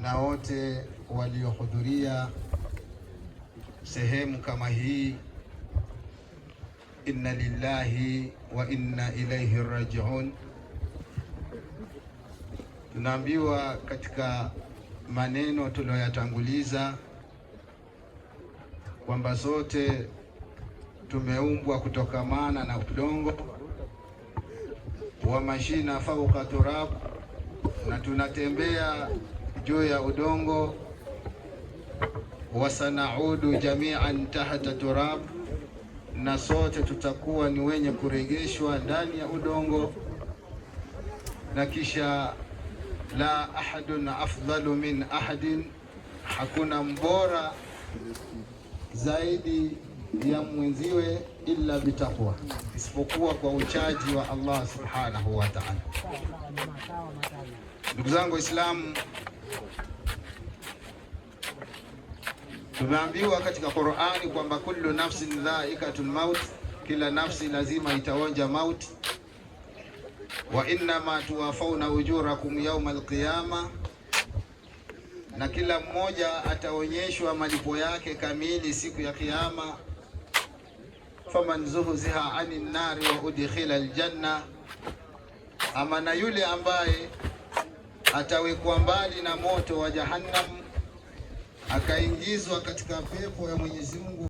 na wote waliohudhuria sehemu kama hii. Inna lillahi wa inna ilaihi rajiun. Tunaambiwa katika maneno tuliyoyatanguliza kwamba sote tumeumbwa kutokamana na udongo, wa mashina fauka turab, na tunatembea juu ya udongo, wa sanaudu jami'an tahta turab, na sote tutakuwa ni wenye kurejeshwa ndani ya udongo. Na kisha la ahadun afdalu min ahadin, hakuna mbora zaidi ya mwenziwe illa bitaqwa, isipokuwa kwa uchaji wa Allah subhanahu wa ta'ala. Ndugu zangu Waislamu, tumeambiwa katika Qur'ani kwamba kullu nafsin dha'iqatul maut, kila nafsi lazima itaonja mauti. Wa innama tuwafawna ujurakum yawmal qiyama, na kila mmoja ataonyeshwa malipo yake kamili siku ya Kiyama. Faman zuhziha anin nari wa udkhila aljanna, ama na yule ambaye atawekwa mbali na moto wa Jahannam akaingizwa katika pepo ya Mwenyezi Mungu.